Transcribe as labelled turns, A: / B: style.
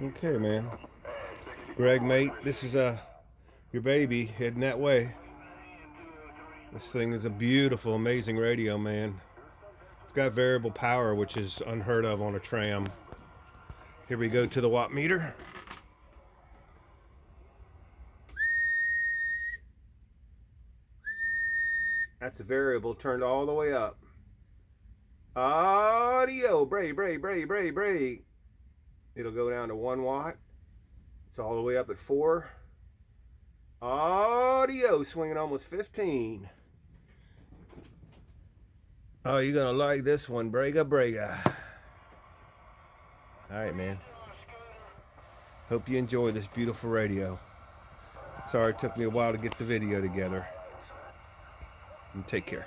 A: Okay, man. Greg, mate, this is your baby heading that way. This thing is a beautiful, amazing radio, man. It's got variable power, which is unheard of on a tram. Here we go to the watt meter. That's a variable turned all the way up. Audio, brake. It'll go down to 1 watt. It's all the way up at 4. Audio, swinging almost 15. Oh, you're gonna like this one, Brega. All right, man. Hope you enjoy this beautiful radio. Sorry it took me a while to get the video together. And take care.